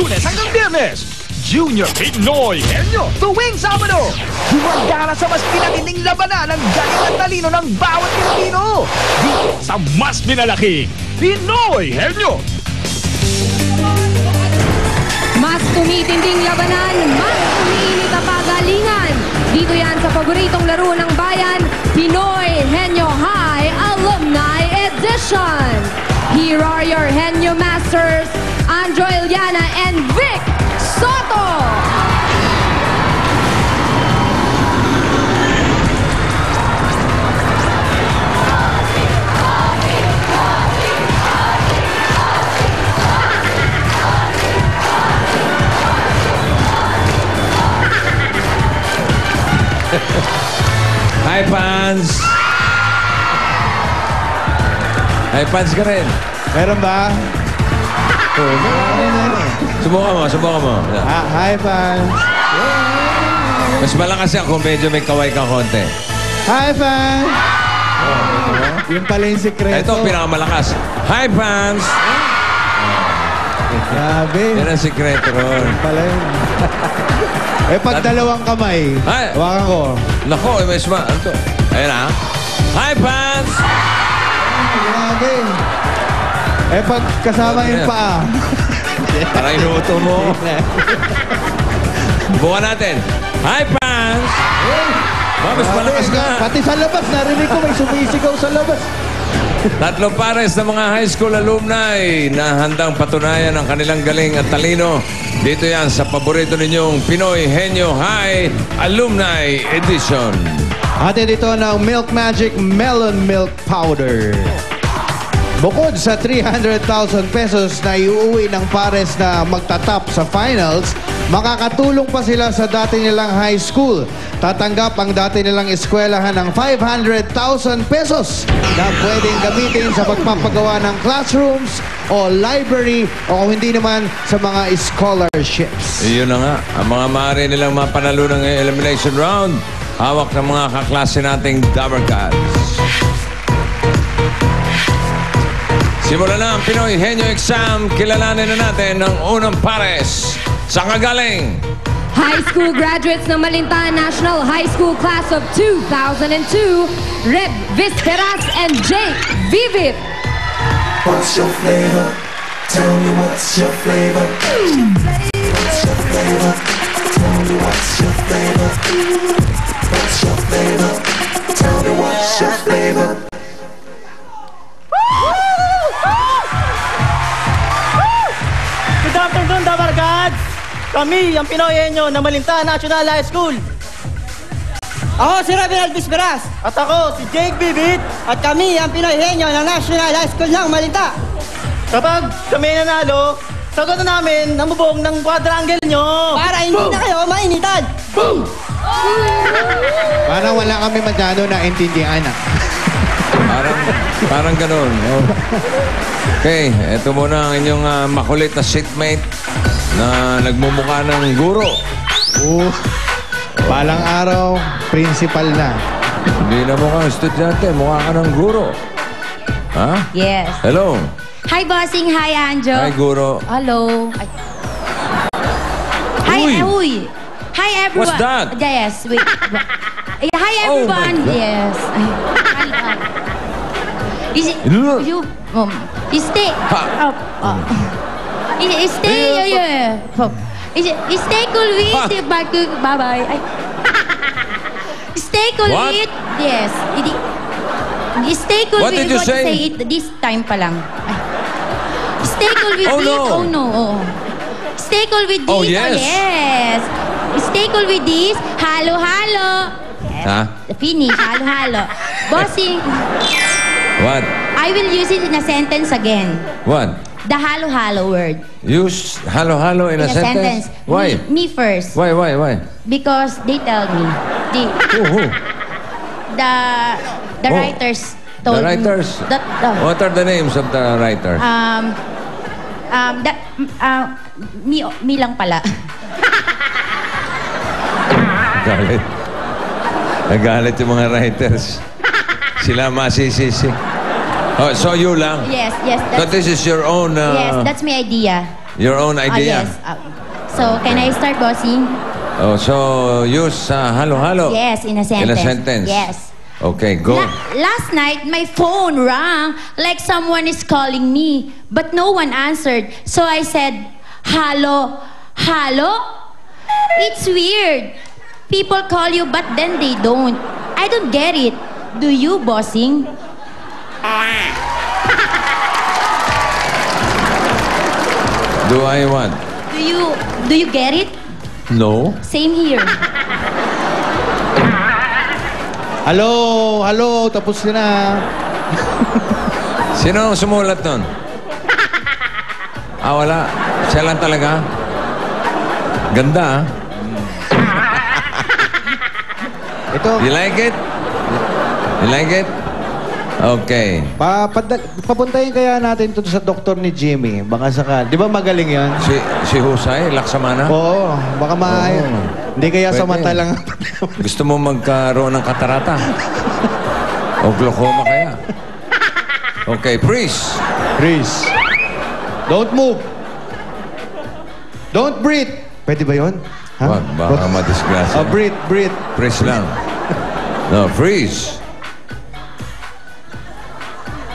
Lunes hanggang Biyernes. Junior Pinoy Henyo tuwing Sabado. Gumagana sa mas pinakinding labanan ng galing at talino ng bawat Pilipino. Dito sa mas pinalaking Pinoy Henyo. Mas tumitinding labanan, mas umiinit ang pagalingan. Dito yan sa paboritong laro ng bayan, Pinoy Henyo High Alumni Edition. Here are your Henyo Masters, Andro Iliana and Vic Soto. Hi, fans! Hi, fans ka rin. Meron ba? Oh, subukan mo. Hi, fans! Mas malakas yan kung medyo may kaway ka konti. Hi, fans! Yung pala yung sikreto. Ito, pinakamalakas. Hi, fans! Grabe. Yan ang sikreto ron. Yung pala yun. Pag dalawang kamay, Hi. hawakan ko. Nako, may isma. Ano to? Ayun na. Hi, fans! Grabe. Pag kasama yung paa. Parang inuuto mo. Bukan natin. Hi, fans! Mas malakas ka. Pati sa labas, narinig ko may sumisigaw sa labas. Tatlong pares ng mga high school alumni na handang patunayan ang kanilang galing at talino. Dito yan sa paborito ninyong Pinoy Henyo High Alumni Edition. Atin dito ng Milk Magic Melon Milk Powder. Bukod sa 300,000 pesos na iuwi ng pares na magtatap sa finals, makakatulong pa sila sa dati nilang high school. Tatanggap ang dati nilang eskwelahan ng 500,000 pesos na pwedeng gamitin sa pagpapagawa ng classrooms o library o kung hindi naman sa mga scholarships. Iyon na nga, ang mga maaari nilang mapanalo ng elimination round, hawak ng mga kaklase nating Dabber Cats. Simulan na ang Pinoy Henyo Exam. Kilalanin na natin ang unang pares. Saan ka galing? High school graduates ng Malintaan National High School Class of 2002, Reb Visperas and Jake Vivit. What's your flavor? Tell me what's your flavor? What's your flavor? Tell me what's your flavor? What's your flavor? Tell me what's your flavor? Good afternoon, Dabber Cats! Kami, ang Pinoy Henyo ng Malintaan National High School. Ako si Robin Visperas. At ako, si Jake Bibit. At kami ang Pinoy Henyo ng National High School ng Malinta. Kapag kami nanalo, sagot na namin ang bubong ng quadrangle nyo. Para hindi na kayo mainitan. Boom! Parang wala kami masyado na intindihan. Parang ganun. Oh. Okay, eto muna ang inyong makulit na seatmate na nagmumukha ng guro. Balang araw, principal na. Hindi na mukha estudyante, mukha ka ng guro. Ha? Yes. Hello. Hi, bossing. Hi, Anjo. Hi, guro. Hello. Hi, Uy. Hi, everyone. What's that? Yes, wait. Hi, Oh, my everyone. God. Yes. Is it, Look. you stay. Stay. Stay cool with. Bye bye. Stay cool What? with. Yes. Stay cool What with. did you say? It this time pa lang. Ay. Stay cool with Oh, this. no. Oh no. Oh. Stay cool with this. Oh, yes. Yes. Stay cool with this. Halo, halo. Yes. Ha? Finish. Halo, halo. Bossing. What? I will use it in a sentence again. What? The halo-halo word. Use halo-halo in a sentence? Why? Me first. Why? Because they tell me. Who? The Oh. writers told The writers? me. What are the names of the writers? Me lang pala. Galit. Nagalit yung mga writers. Sila masisisi. Oh, so you lang? Yes. So this is your own... Yes, that's my idea. Your own idea. Yes. So, can I start, bossing? Oh, so use halo-halo. Yes, in a sentence. In a sentence. Yes. Okay, go. Last night, my phone rang like someone is calling me, but no one answered. So I said, "Hello, hello." It's weird. People call you, but then they don't. I don't get it. Do you, bossing? Do I what? Do you get it? No. Same here. Hello, tapos na. Sino ang sumulat nun? Wala. Siya lang talaga. Ganda, Ito, You like it? You like it? Okay. papuntahin kaya natin ito sa doktor ni Jimmy. Baka saka, di ba magaling yan? Si Husay, Laksamana? Oo, baka hindi kaya sa Pwede. mata lang. Gusto mo magkaroon ng katarata? O glaucoma kaya? Okay, freeze. Chris, don't move. Don't breathe. Pwede ba yun? Wag, baka madisgrasya. Breathe. Freeze lang. No, freeze.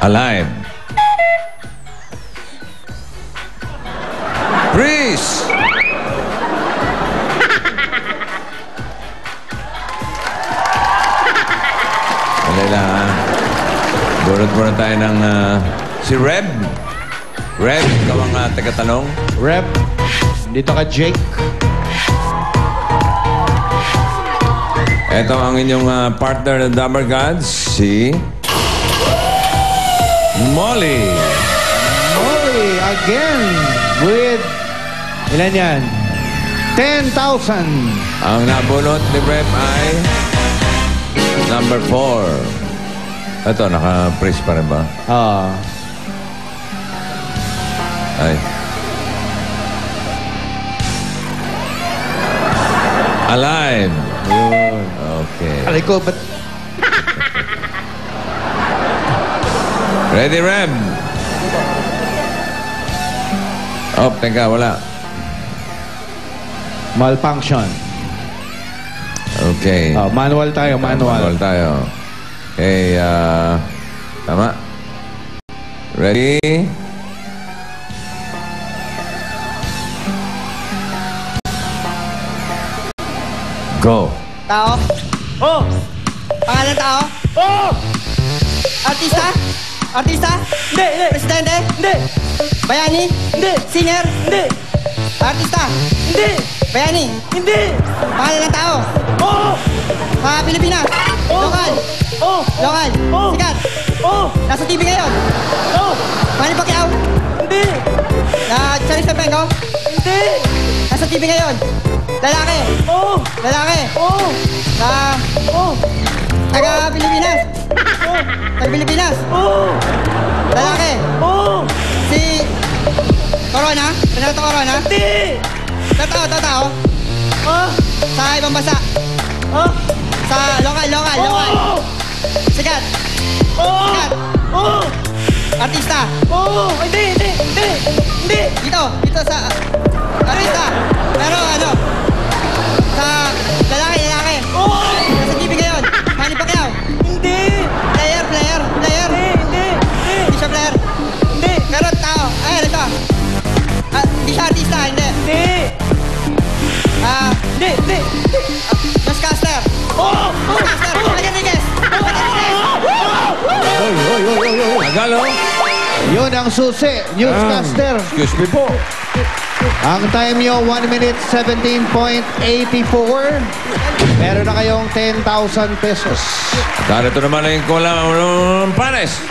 Alive. Freeze! Dali lang, ha? Bunot muna tayo ng si Reb. Reb, ikaw ang taga-tanong. Rep, dito ka Jake. Ito ang inyong partner ng Dumber Gods, si Molly. Molly, again, with, ilan yan? 10,000. Ang nabunot ni Rep ay number 4. Ito, naka-freeze pa rin ba? Ay. Alive. Yun. Okay. Aray ko, ba't Ready, Reb? Oh, teka, wala. malfunction? Okay. Manual tayo, manual. Manual tayo. Okay, tama. Ready? Go. Tao? Oh! Pangalan tao? Oh! Artista? Artista? Hindi! Presidente? Hindi! Bayani? Hindi! Singer? Hindi! Artista? Hindi! Bayani? Hindi! Pangalan ng tao? Oh! Pilipinas? Oh! Lokal? Oh! Lokal? Oh! Sikat? Oh! Nasa TV ngayon? Oh! Manny Pacquiao? Hindi! Charis Pempengo? Hindi! Nasa TV ngayon? Lalaki? Oh! Lalaki? Oh! Oh! Taga Pilipinas? Oh! Taga Pilipinas? Oh! Lalaki? Oh! Si Corona? Renato Corona? Hindi! Totoo. Ah! Sa ibang bansa? Ah! Sa lokal. Oh! Sikat? Oh! Sikat? Oh! Artista? Oh! Hindi! Dito sa artista. Pero sa lalaki. Oh! Nasa TV ngayon. Manny Pacquiao. Hindi! Player. Hindi! Hindi siya player. Hindi! Pero tao. Ayan, ito. Hindi siya artista, hindi. Hindi! Hindi! Newscaster. Oh! Newscaster. Rodriguez. Tagal, oh. Yun ang susi, newscaster. Excuse me po. Ang time nyo, 1 minute 17.84. Meron na kayong 10,000 pesos. Darito naman ang kulang pares.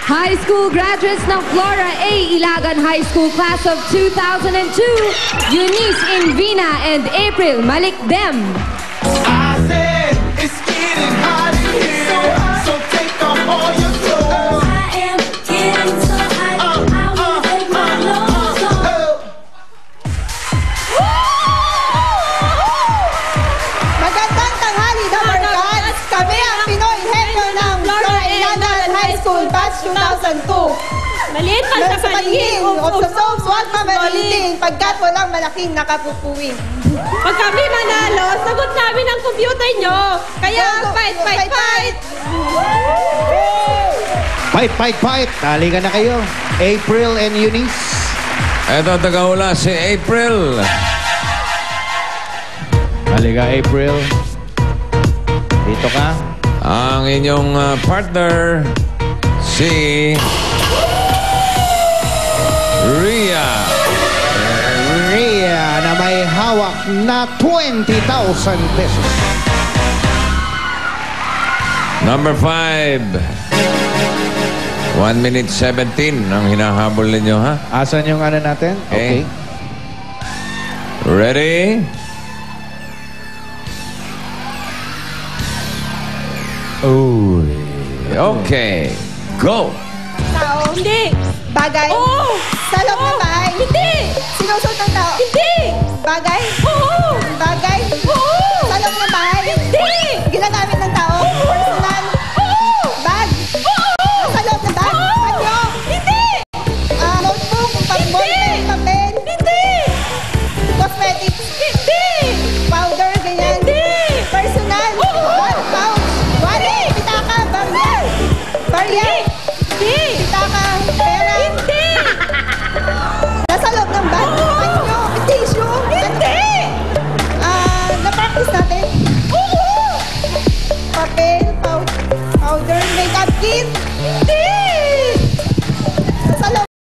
High school graduates ng Flora A. Ilagan High School Class of 2002, Eunice Invina and April Malikdem. I said it's getting hot in here, so take off all your clothes. I am getting so hot, I will take my clothes off. Magandang tanghali, Dumber Gods. Kami ang Pinoy Henyo ng Flora Ilagan High School Batch 2002. Maliit pa sa paningin. Upsos, huwag mamalitin. Pagkat walang malaking nakapupuwing. Pag kami manalo, sagot namin ang computer nyo. Kaya fight, fight, fight. Fight, fight, fight! Halika na kayo. April and Eunice. Eto, tagahula si April. Halika, April. Dito ka. Ang inyong partner, si Rhea. Rhea na may hawak na 20,000 pesos. Number 5. 1 minute 17 ang hinahabol ninyo, ha? Asan yung ano natin? Okay. Ready? Oh. Okay. Go! Tao. Hindi. Bagay. Oo. Sa loob ng bahay. Hindi. Sinusuot ng tao. Hindi. Bagay. Oo. Bagay. Oo. Sa loob ng bahay. Hindi. Ginagamit ng tao. Personal. Oo. Bag. Oo. Sa loob ng bag. Panyo. Hindi. Notebook. Pambol. Hindi. Papel. Hindi. Cosmetics. Hindi. Powder. Ganyan. Hindi. Personal. Oo. Bag. Pouch. Wallet. Pitaka. Barya. Barya.